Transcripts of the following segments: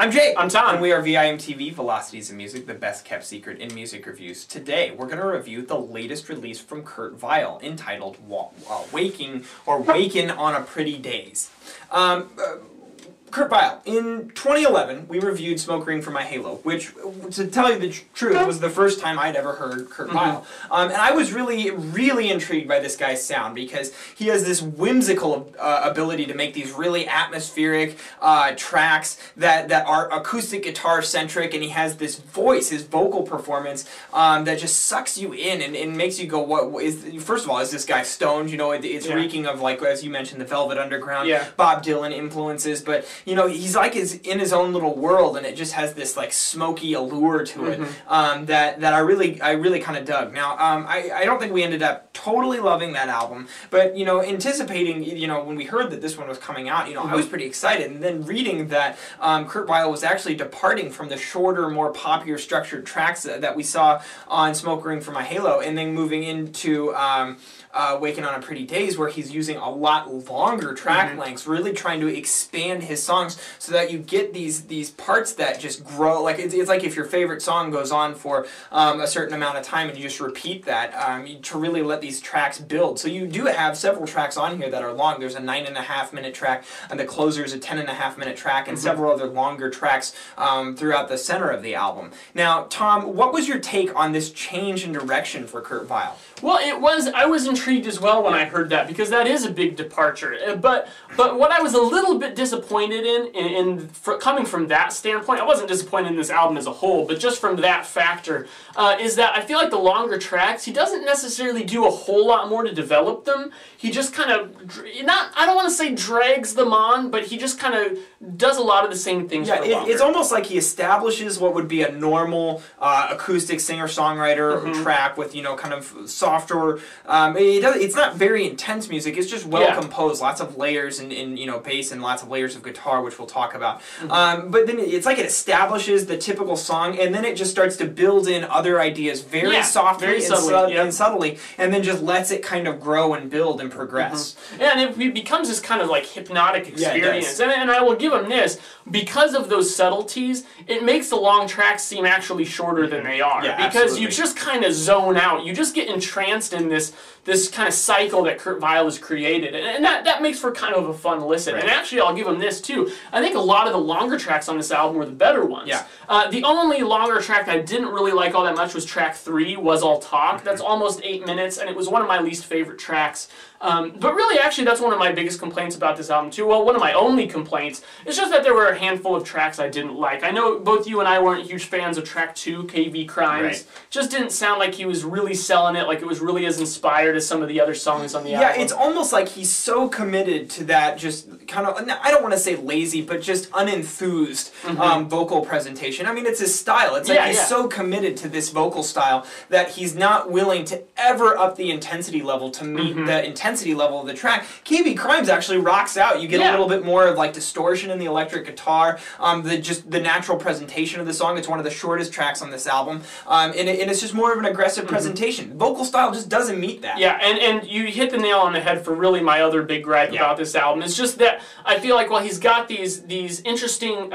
I'm Jake. I'm Tom. And we are VIMTV, Velocities in Music, the best kept secret in music reviews. Today, we're going to review the latest release from Kurt Vile, entitled Wakin, or Wakin on a Pretty Daze. Kurt Vile, in 2011, we reviewed Smoke Ring for My Halo, which, to tell you the truth, was the first time I'd ever heard Kurt Vile. And I was really intrigued by this guy's sound, because he has this whimsical ability to make these really atmospheric tracks that are acoustic guitar-centric, and he has this voice, his vocal performance, that just sucks you in and makes you go, first of all, is this guy stoned? You know, it's reeking of, like, as you mentioned, the Velvet Underground, Bob Dylan influences, but you know, he's like in his own little world, and it just has this like smoky allure to it that I really kind of dug. Now, I don't think we ended up totally loving that album, but you know, anticipating, you know, when we heard that this one was coming out, you know, I was pretty excited. And then reading that Kurt Vile was actually departing from the shorter, more popular structured tracks that we saw on Smoke Ring for My Halo, and then moving into Wakin on a Pretty Daze, where he's using a lot longer track lengths, really trying to expand his songs so that you get these parts that just grow. Like it's like if your favorite song goes on for a certain amount of time and you just repeat that to really let these tracks build. So you do have several tracks on here that are long. There's a 9.5-minute track, and the closer is a 10.5-minute track, and several other longer tracks throughout the center of the album. Now, Tom, what was your take on this change in direction for Kurt Vile? Well, I was intrigued as well when I heard that, because that is a big departure. But what I was a little bit disappointed coming from that standpoint, I wasn't disappointed in this album as a whole, but just from that factor, is that I feel like the longer tracks, he doesn't necessarily do a whole lot more to develop them. He just kind of, I don't want to say drags them on, but he just kind of does a lot of the same things for longer. It's almost like he establishes what would be a normal acoustic singer-songwriter track with, you know, kind of softer, it's not very intense music, it's just well composed, lots of layers and you know, bass and lots of layers of guitar, which we'll talk about. But then it's like it establishes the typical song, and then it just starts to build in other ideas very softly and subtly, and then just lets it kind of grow and build and progress. And it becomes this kind of like hypnotic experience. And I will give him this, because of those subtleties, it makes the long tracks seem actually shorter than they are. Because you just kind of zone out. You just get entranced in this kind of cycle that Kurt Vile has created. And that makes for kind of a fun listen. And actually, I'll give him this too. I think a lot of the longer tracks on this album were the better ones. The only longer track that I didn't really like all that much was track 3, Was All Talk. That's almost 8 minutes, and it was one of my least favorite tracks. But really, actually, that's one of my biggest complaints about this album, too. Well, one of my only complaints is just that there were a handful of tracks I didn't like. I know both you and I weren't huge fans of track 2, KV Crimes. Just didn't sound like he was really selling it, like it was really as inspired as some of the other songs on the album. Yeah, it's almost like he's so committed to that just kind of, I don't want to say lazy, but just unenthused vocal presentation. I mean, it's his style. It's like he's so committed to this vocal style that he's not willing to ever up the intensity level to meet the intensity level of the track. KV Crimes actually rocks out. You get a little bit more of like distortion in the electric guitar, the natural presentation of the song. It's one of the shortest tracks on this album, and it's just more of an aggressive presentation. Vocal style just doesn't meet that. Yeah, and you hit the nail on the head for really my other big gripe about this album. It's just that I feel like, well, he's got these interesting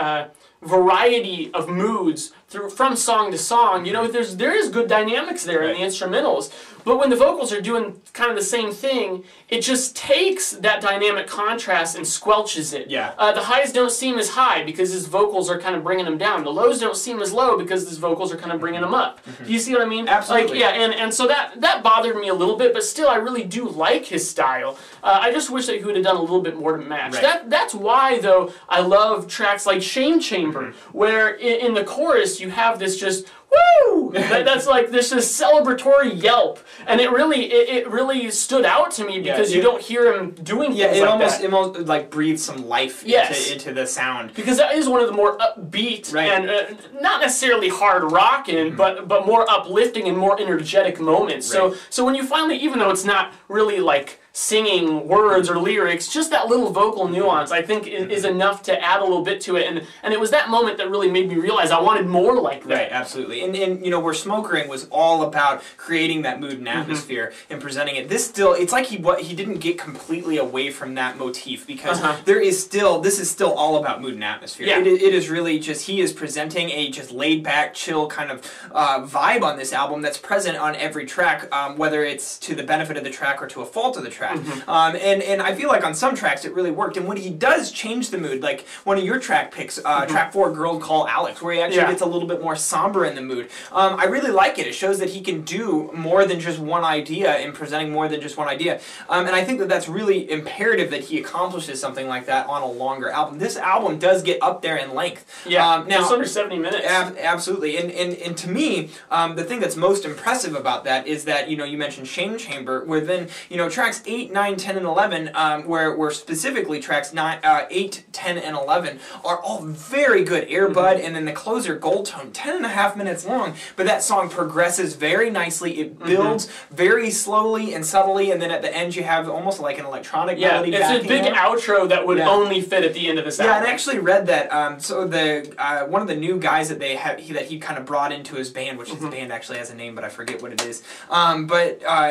variety of moods from song to song. You know, there is good dynamics there in the instrumentals, but when the vocals are doing kind of the same thing, it just takes that dynamic contrast and squelches it. The highs don't seem as high because his vocals are kind of bringing them down. The lows don't seem as low because his vocals are kind of bringing them up. Do you see what I mean? Absolutely. Like, and so that bothered me a little bit, but still, I really do like his style. I just wish that he would have done a little bit more to match. That's why, though, I love tracks like Shame Chamber, where in the chorus you have this just woo! That's like this celebratory yelp, and it really stood out to me because you don't hear him doing things like that. It almost like breathes some life into the sound, because that is one of the more upbeat and not necessarily hard rocking, but more uplifting and more energetic moments. So when you finally, even though it's not really like singing words or lyrics, just that little vocal nuance, I think, is enough to add a little bit to it. And it was that moment that really made me realize I wanted more like that. Right, absolutely. And you know, where Smoke Ring was all about creating that mood and atmosphere and presenting it, this still, it's like he didn't get completely away from that motif, because this is still all about mood and atmosphere. Yeah. It is really just, he is presenting a just laid back, chill kind of vibe on this album that's present on every track, whether it's to the benefit of the track or to a fault of the track. And I feel like on some tracks it really worked, and when he does change the mood, like one of your track picks, track 4, Girl Call Alex, where he actually gets a little bit more somber in the mood. I really like it. It shows that he can do more than just one idea in presenting more than just one idea. And I think that that's really imperative that he accomplishes something like that on a longer album. This album does get up there in length. Yeah, now, it's under 70 minutes. Absolutely. And to me, the thing that's most impressive about that is that, you know, you mentioned Shame Chamber, where then, you know, tracks 8, 9, 10, and 11, where specifically tracks 8, 10, and 11 are all very good. Airbud, and then the closer, Goldtone, 10.5 minutes long, but that song progresses very nicely. It builds very slowly and subtly, and then at the end you have almost like an electronic melody backing. It's a big outro that would only fit at the end of this album. Yeah, and I actually read that, so the one of the new guys that he kind of brought into his band, which the band actually has a name, but I forget what it is,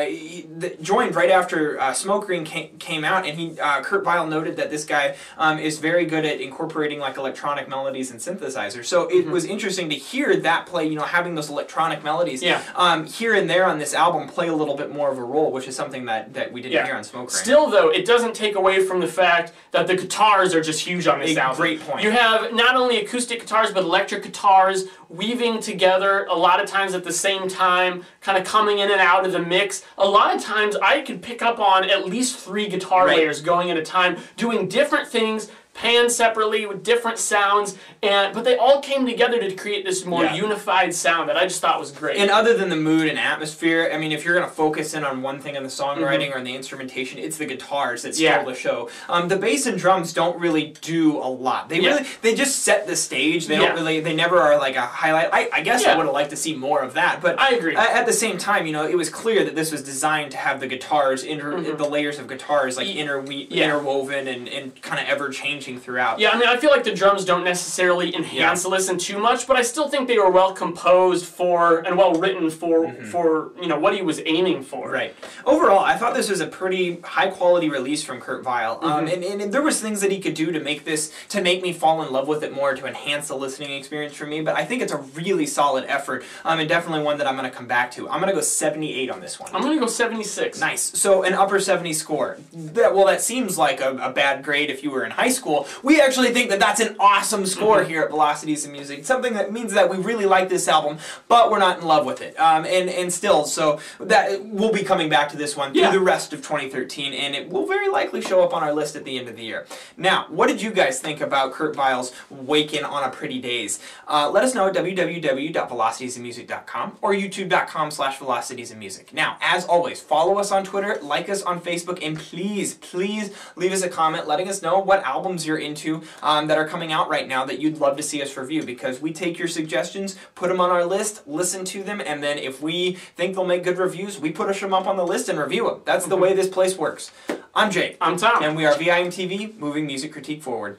he joined right after Smoke Ring came out, and Kurt Vile noted that this guy is very good at incorporating like electronic melodies and synthesizers. So it was interesting to hear that play, you know, having those electronic melodies here and there on this album play a little bit more of a role, which is something that we didn't hear on Smoke Ring. Still, though, it doesn't take away from the fact that the guitars are just huge on this album. Great point. You have not only acoustic guitars, but electric guitars weaving together a lot of times at the same time, kind of coming in and out of the mix. A lot of times I could pick up on at least 3 guitar layers going at a time, doing different things, panned separately with different sounds, but they all came together to create this more unified sound that I just thought was great. And other than the mood and atmosphere, I mean, if you're going to focus in on one thing in the songwriting or in the instrumentation, it's the guitars that steal the show. The bass and drums don't really do a lot. They just set the stage. They don't really, they never are like a highlight. I guess I would have liked to see more of that, but I agree. At the same time, you know, it was clear that this was designed to have the guitars, the layers of guitars, like interwoven and kind of ever-changing throughout. Yeah, I mean, I feel like the drums don't necessarily enhance the listen too much, but I still think they were well composed for and well written for you know what he was aiming for. Right. Overall, I thought this was a pretty high quality release from Kurt Vile, and there was things that he could do to make me fall in love with it more, to enhance the listening experience for me. But I think it's a really solid effort, and definitely one that I'm going to come back to. I'm going to go 78 on this one. I'm going to go 76. Nice. So an upper 70 score. That seems like a bad grade if you were in high school. We actually think that that's an awesome score here at Velocities in Music. Something that means that we really like this album, but we're not in love with it. And still, so that we'll be coming back to this one through the rest of 2013, and it will very likely show up on our list at the end of the year. Now, what did you guys think about Kurt Vile's Wakin on a Pretty Daze? Let us know at www.velocitiesinmusic.com or youtube.com/velocitiesinmusic. Now, as always, follow us on Twitter, like us on Facebook, and please leave us a comment letting us know what albums you're into that are coming out right now that you'd love to see us review, because we take your suggestions, put them on our list, listen to them, and then if we think they'll make good reviews, we push them up on the list and review them. That's the way this place works. I'm Jake. I'm Tom. And we are VIMTV, moving music critique forward.